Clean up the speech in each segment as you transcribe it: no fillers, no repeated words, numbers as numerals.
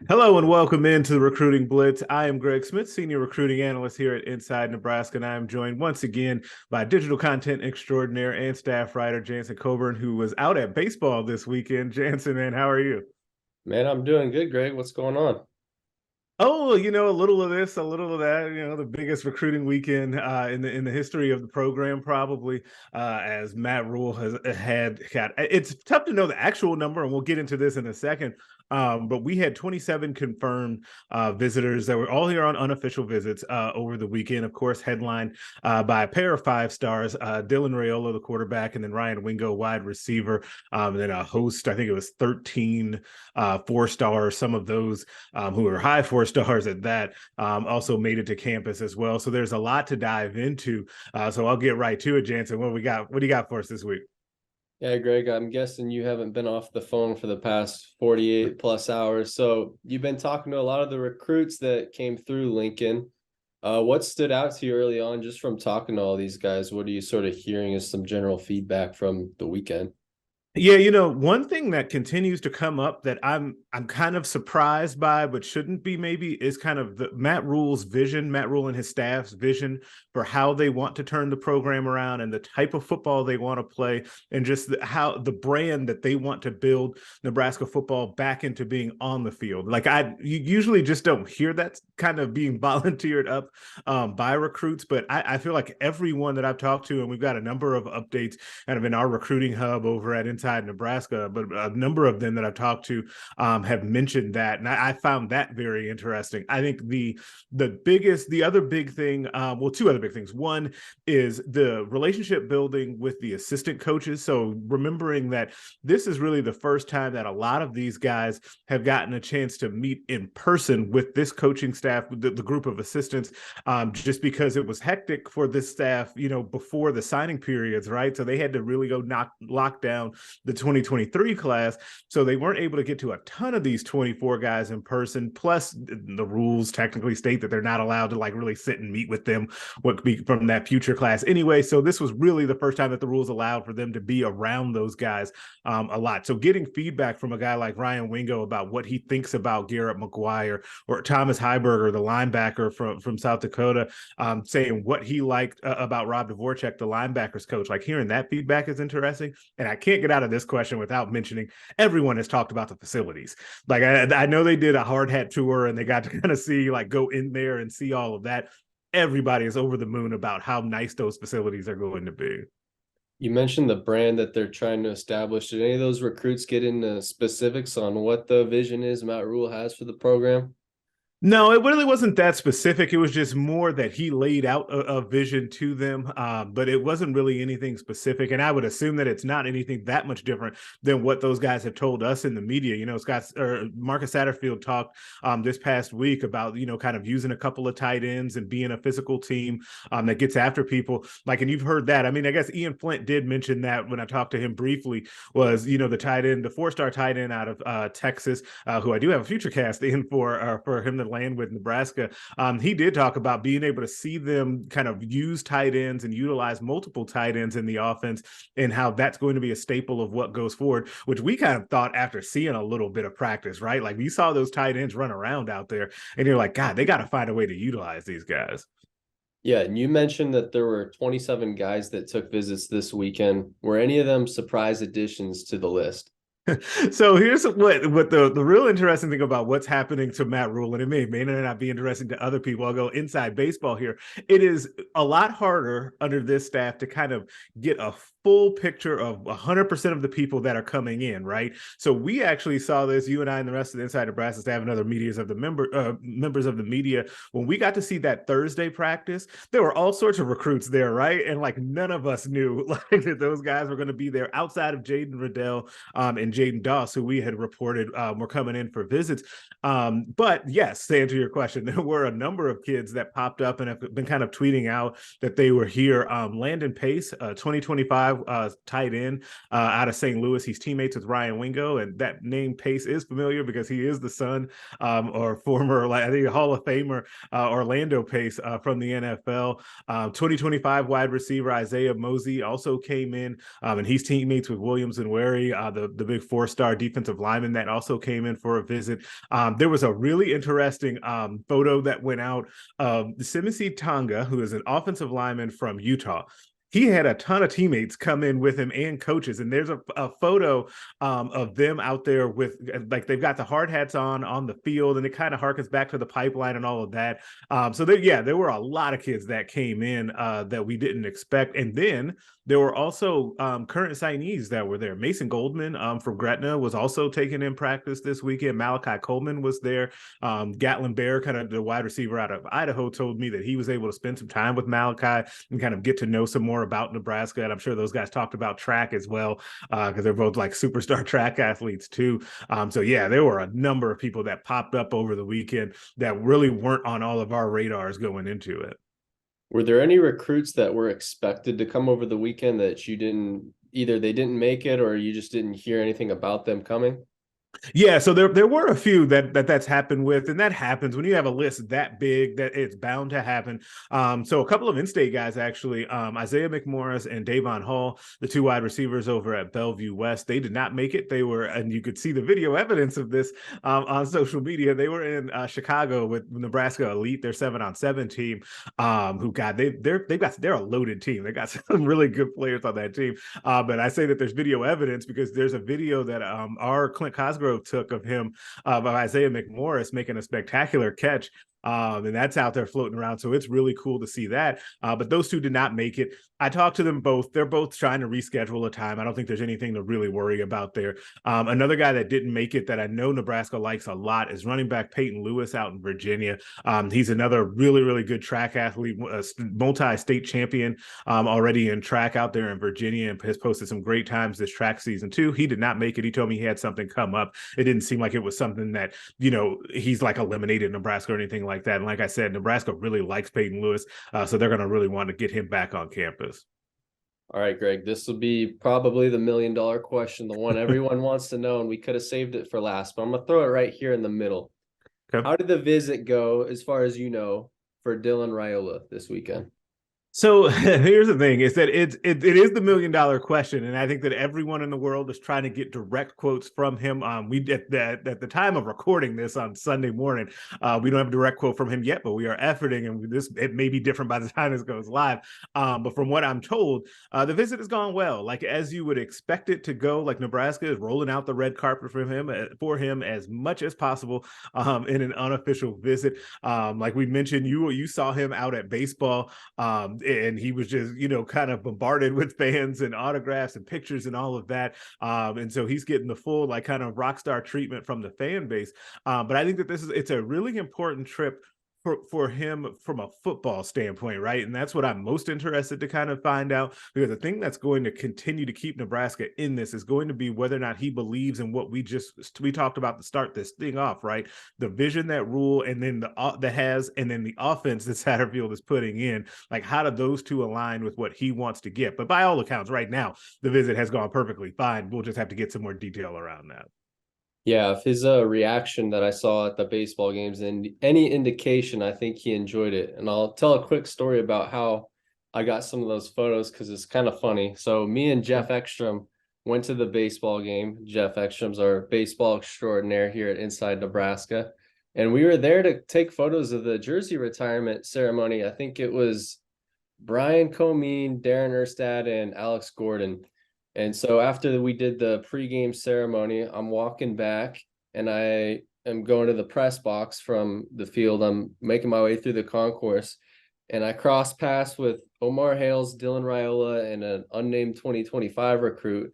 Hello and welcome into the Recruiting Blitz. I am Greg Smith, Senior Recruiting Analyst here at Inside Nebraska, and I am joined once again by digital content extraordinaire and staff writer Jansen Coburn, who was out at baseball this weekend. Jansen, man, how are you? Man, I'm doing good, Greg. What's going on? Oh, a little of this, a little of that. The biggest recruiting weekend in the history of the program, probably. As Matt Rule has had. It's tough to know the actual number, and we'll get into this in a second. But we had 27 confirmed visitors that were all here on unofficial visits over the weekend. Of course, headlined by a pair of five stars: Dylan Raiola, the quarterback, and then Ryan Wingo, wide receiver. And then a host, I think it was 13 4-stars. Some of those who were high 4-stars at that, also made it to campus as well. So there's a lot to dive into. So I'll get right to it, Jansen. What do you got for us this week? Yeah, Greg, I'm guessing you haven't been off the phone for the past 48 plus hours. So you've been talking to a lot of the recruits that came through Lincoln. What stood out to you early on just from talking to all these guys? What are you sort of hearing as some general feedback from the weekend? Yeah, one thing that continues to come up that I'm kind of surprised by, but shouldn't be maybe, is kind of the Matt Rhule's vision, Matt Rhule and his staff's vision for how they want to turn the program around and the type of football they want to play, and just how the brand that they want to build Nebraska football back into being on the field. Like you usually just don't hear that kind of being volunteered up by recruits, but I feel like everyone that I've talked to, and we've got a number of updates kind of in our recruiting hub over at Inside Nebraska, but a number of them that I've talked to have mentioned that, and I found that very interesting. I think the other big thing, well, two other big things. One is the relationship building with the assistant coaches. So remembering that this is really the first time that a lot of these guys have gotten a chance to meet in person with this coaching staff, the group of assistants, just because it was hectic for this staff, before the signing periods, right? So they had to really go lock down the 2023 class. So they weren't able to get to a ton of these 24 guys in person. Plus, the rules technically state that they're not allowed to really sit and meet with them what could be from that future class anyway. So this was really the first time that the rules allowed for them to be around those guys a lot. So getting feedback from a guy like Ryan Wingo about what he thinks about Garrett McGuire, or Thomas Heiberger, the linebacker from South Dakota, saying what he liked about Rob Dvorak, the linebackers coach. Like, hearing that feedback is interesting. And I can't get out of this question without mentioning everyone has talked about the facilities. Like, I know they did a hard hat tour and they got to kind of see, go in there and see all of that. Everybody is over the moon about how nice those facilities are going to be. You mentioned the brand that they're trying to establish. Did any of those recruits get into specifics on what the vision is Matt Rhule has for the program? No, it really wasn't that specific. It was just more that he laid out a vision to them, but it wasn't really anything specific. And I would assume that it's not anything that much different than what those guys have told us in the media. Marcus Satterfield talked this past week about, kind of using a couple of tight ends and being a physical team that gets after people. And you've heard that. I mean, I guess Ian Flint did mention that when I talked to him briefly, was, the tight end, the 4-star tight end out of Texas, who I do have a future cast in for him to land with Nebraska. He did talk about being able to see them kind of use tight ends and utilize multiple tight ends in the offense, and how that's going to be a staple of what goes forward, which we kind of thought after seeing a little bit of practice, right? Like, we saw those tight ends run around out there, and you're like, God, they got to find a way to utilize these guys. Yeah, and you mentioned that there were 27 guys that took visits this weekend. Were any of them surprise additions to the list? So here's what the real interesting thing about what's happening to Matt Rhule, and it may not be interesting to other people. I'll go inside baseball here. It is a lot harder under this staff to kind of get a full picture of 100% of the people that are coming in, right? So we actually saw this, you and I and the rest of the Inside Nebraska staff and other members of the media, when we got to see that Thursday practice. There were all sorts of recruits there, right? And none of us knew that those guys were going to be there, outside of Jaden Riddell and Jaden Doss, who we had reported were coming in for visits. But yes, to answer your question, there were a number of kids that popped up and have been kind of tweeting out that they were here. Landon Pace, 2025 2025 tight end out of St. Louis. He's teammates with Ryan Wingo, and that name Pace is familiar because he is the son or former, like I think, Hall of Famer Orlando Pace from the NFL. 2025 wide receiver Isaiah Mosey also came in, and he's teammates with Williams and Wary, the big 4-star defensive lineman that also came in for a visit. There was a really interesting photo that went out of Simisi Tonga, who is an offensive lineman from Utah. He had a ton of teammates come in with him and coaches, and there's a photo of them out there with, like, they've got the hard hats on the field, and it kind of harkens back to the pipeline and all of that. So there were a lot of kids that came in that we didn't expect, and then there were also current signees that were there. Mason Goldman from Gretna was also taken in practice this weekend. Malachi Coleman was there. Gatlin Bear, kind of the wide receiver out of Idaho, told me that he was able to spend some time with Malachi and kind of get to know some more about Nebraska. And I'm sure those guys talked about track as well, because they're both like superstar track athletes too. So yeah, there were a number of people that popped up over the weekend that really weren't on all of our radars going into it. Were there any recruits that were expected to come over the weekend that you didn't, either they didn't make it or you just didn't hear anything about them coming? Yeah, so there were a few that's happened with, and that happens when you have a list that big, that it's bound to happen. So a couple of in-state guys actually, Isaiah McMorris and Davon Hall, the two wide receivers over at Bellevue West, they did not make it. They were, and you could see the video evidence of this on social media. They were in Chicago with Nebraska Elite, their 7-on-7 team. They're a loaded team. They got some really good players on that team. But I say that there's video evidence because there's a video that our Clint Cosgrove took of him, of Isaiah McMorris making a spectacular catch. And that's out there floating around. So it's really cool to see that. But those two did not make it. I talked to them both. They're both trying to reschedule a time. I don't think there's anything to really worry about there. Another guy that didn't make it that I know Nebraska likes a lot is running back Peyton Lewis out in Virginia. He's another really, really good track athlete, multi-state champion already in track out there in Virginia, and has posted some great times this track season too. He did not make it. He told me he had something come up. It didn't seem like it was something that, he's like eliminated Nebraska or anything like that. And like I said, Nebraska really likes Peyton Lewis, so they're going to really want to get him back on campus. All right, Greg, this will be probably the $1 million question, the one everyone wants to know, and we could have saved it for last, but I'm going to throw it right here in the middle. Okay. How did the visit go, as far as you know, for Dylan Raiola this weekend? So here's the thing, is that it is the $1 million question, and I think that everyone in the world is trying to get direct quotes from him. We at the time of recording this on Sunday morning, we don't have a direct quote from him yet, but we are efforting, and it may be different by the time this goes live. But from what I'm told, the visit has gone well, like as you would expect it to go. Like Nebraska is rolling out the red carpet for him as much as possible in an unofficial visit. Like we mentioned, you saw him out at baseball. And he was just, kind of bombarded with fans and autographs and pictures and all of that. And so he's getting the full, like, kind of rock star treatment from the fan base. But I think that it's a really important trip for him from a football standpoint, right? And that's what I'm most interested to kind of find out, because the thing that's going to continue to keep Nebraska in this is going to be whether or not he believes in what we talked about to start this thing off, right? The vision that RHULE and then the offense that Satterfield is putting in, like how do those two align with what he wants to get? But by all accounts, right now, the visit has gone perfectly fine. We'll just have to get some more detail around that. Yeah, if his reaction that I saw at the baseball games and any indication, I think he enjoyed it. And I'll tell a quick story about how I got some of those photos because it's kind of funny. So me and Jeff Ekstrom went to the baseball game. Jeff Ekstrom's our baseball extraordinaire here at Inside Nebraska. And we were there to take photos of the jersey retirement ceremony. I think it was Brian Comeen, Darren Erstad, and Alex Gordon. And so after we did the pregame ceremony, I'm walking back and I am going to the press box from the field. I'm making my way through the concourse and I cross paths with Omar Hales, Dylan Raiola, and an unnamed 2025 recruit.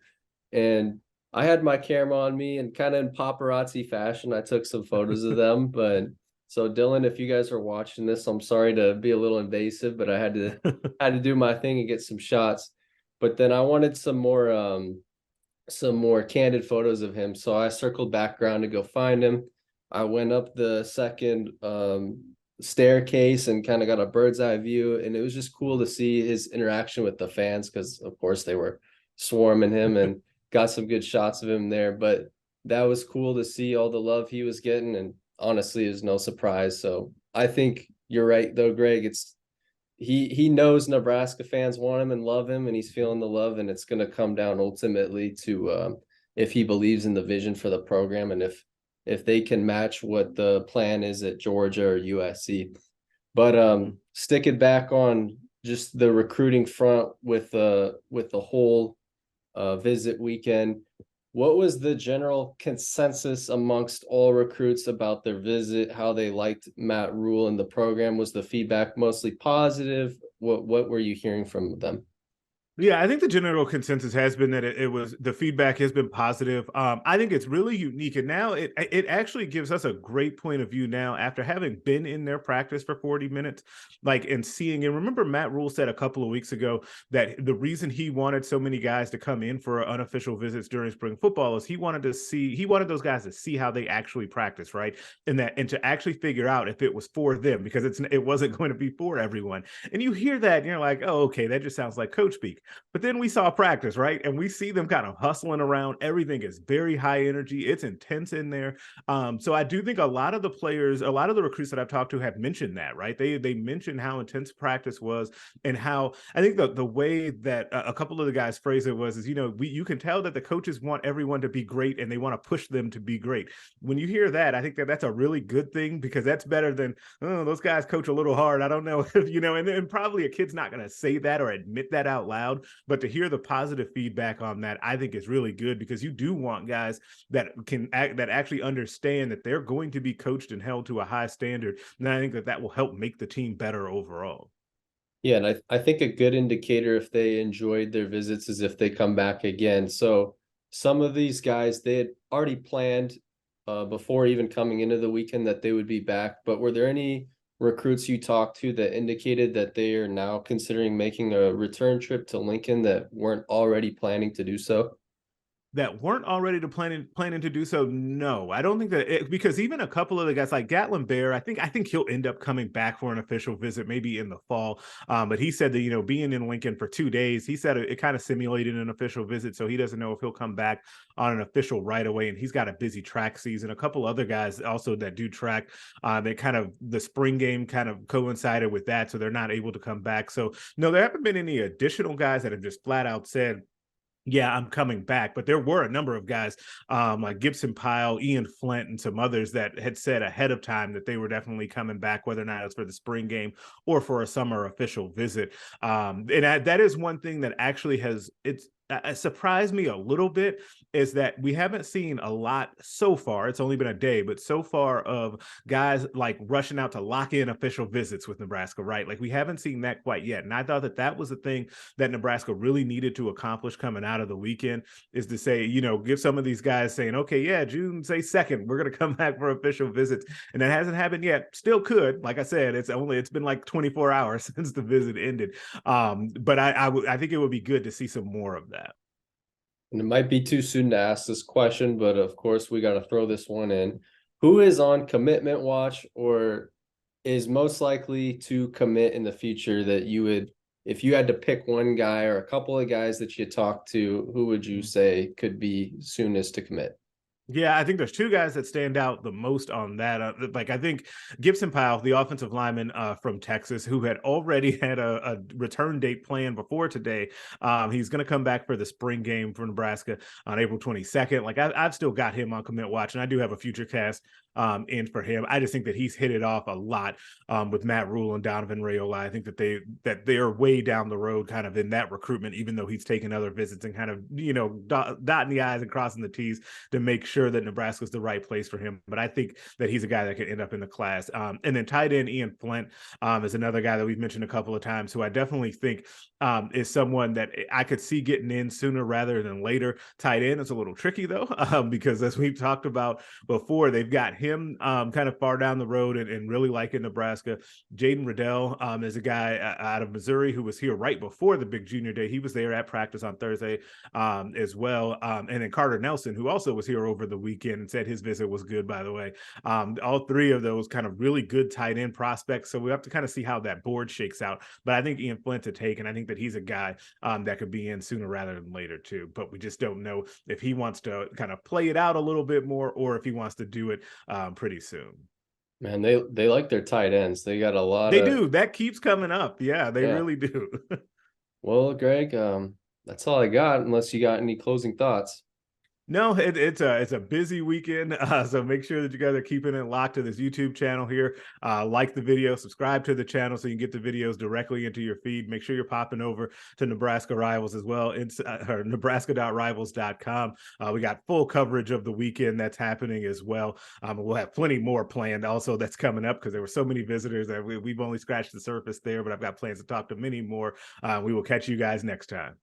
And I had my camera on me and kind of in paparazzi fashion, I took some photos of them. But so Dylan, if you guys are watching this, I'm sorry to be a little invasive, but I had to do my thing and get some shots. But then I wanted some more candid photos of him. So I circled back around to go find him. I went up the second staircase and kind of got a bird's eye view. And it was just cool to see his interaction with the fans because, of course, they were swarming him and got some good shots of him there. But that was cool to see all the love he was getting, and honestly, is no surprise. So I think you're right, though, Greg. He knows Nebraska fans want him and love him, and he's feeling the love, and it's going to come down ultimately to if he believes in the vision for the program, and if they can match what the plan is at Georgia or USC. But stick it back on just the recruiting front with the whole visit weekend. What was the general consensus amongst all recruits about their visit, how they liked Matt RHULE and the program? Was the feedback mostly positive? What were you hearing from them? Yeah, I think the general consensus has been that it was the feedback has been positive. I think it's really unique, and now it actually gives us a great point of view now after having been in their practice for 40 minutes, like and seeing. And remember, Matt RHULE said a couple of weeks ago that the reason he wanted so many guys to come in for unofficial visits during spring football is he wanted those guys to see how they actually practice, right? And to actually figure out if it was for them, because it wasn't going to be for everyone. And you hear that, and you're like, oh, okay, that just sounds like coach speak. But then we saw practice, right? And we see them kind of hustling around. Everything is very high energy. It's intense in there. So I do think a lot of the players, a lot of the recruits that I've talked to have mentioned that, right? They mentioned how intense practice was, and how I think the way that a couple of the guys phrased it was, you can tell that the coaches want everyone to be great and they want to push them to be great. When you hear that, I think that's a really good thing, because that's better than, oh, those guys coach a little hard. I don't know if, and probably a kid's not going to say that or admit that out loud. But to hear the positive feedback on that, I think is really good, because you do want guys that actually understand that they're going to be coached and held to a high standard. And I think that will help make the team better overall. Yeah, and I think a good indicator if they enjoyed their visits is if they come back again. So some of these guys, they had already planned before even coming into the weekend that they would be back. But were there any recruits you talked to that indicated that they are now considering making a return trip to Lincoln that weren't already planning to do so? That weren't already planning to do so? No, I don't think that because even a couple of the guys like Gatlin Bear, I think he'll end up coming back for an official visit maybe in the fall. But he said that being in Lincoln for 2 days, he said it kind of simulated an official visit, so he doesn't know if he'll come back on an official right away. And he's got a busy track season. A couple other guys also that do track, they kind of the spring game kind of coincided with that, so they're not able to come back. So no, there haven't been any additional guys that have just flat out said, yeah, I'm coming back. But there were a number of guys like Gibson Pyle, Ian Flint, and some others that had said ahead of time that they were definitely coming back, whether or not it's for the spring game or for a summer official visit. And that is one thing that actually surprised me a little bit, is that we haven't seen a lot so far. It's only been a day, but so far of guys like rushing out to lock in official visits with Nebraska, right? Like we haven't seen that quite yet. And I thought that was the thing that Nebraska really needed to accomplish coming out of the weekend, is to say, give some of these guys saying, okay, yeah, June, say 2nd, we're going to come back for official visits. And that hasn't happened yet. Still could. Like I said, it's been like 24 hours since the visit ended. But I think it would be good to see some more of that. And it might be too soon to ask this question, but of course we got to throw this one in. Who is on commitment watch or is most likely to commit in the future that you would, if you had to pick one guy or a couple of guys that you talked to, who would you say could be soonest to commit? Yeah, I think there's 2 guys that stand out the most on that. I think Gibson Pyle, the offensive lineman from Texas, who had already had a return date planned before today. He's going to come back for the spring game for Nebraska on April 22nd. Like I've still got him on commit watch, and I do have a future cast in for him. I just think that he's hit it off a lot with Matt RHULE and Donovan RAIOLA. I think that they are way down the road kind of in that recruitment, even though he's taken other visits and kind of, dotting the I's and crossing the T's to make sure that Nebraska's the right place for him. But I think that he's a guy that could end up in the class. And then tight end Ian Flint is another guy that we've mentioned a couple of times, who I definitely think is someone that I could see getting in sooner rather than later. Tight end is a little tricky though, because as we've talked about before, they've got him kind of far down the road and really liking Nebraska. Jaden Riddell is a guy out of Missouri who was here right before the big junior day. He was there at practice on Thursday as well. And then Carter Nelson, who also was here over the weekend and said his visit was good, by the way. All three of those kind of really good tight end prospects. So we have to kind of see how that board shakes out. But I think Ian Flint's a take, and I think that he's a guy that could be in sooner rather than later too. But we just don't know if he wants to kind of play it out a little bit more or if he wants to do it pretty soon. Man, they like their tight ends. They got a lot They do. That keeps coming up. Yeah, they Yeah. really do. Well, Greg, that's all I got, unless you got any closing thoughts. No, it's a busy weekend, so make sure that you guys are keeping it locked to this YouTube channel here. Like the video, subscribe to the channel so you can get the videos directly into your feed. Make sure you're popping over to Nebraska Rivals as well, or nebraska.rivals.com. We got full coverage of the weekend that's happening as well. We'll have plenty more planned also that's coming up because there were so many visitors that we've only scratched the surface there, but I've got plans to talk to many more. We will catch you guys next time.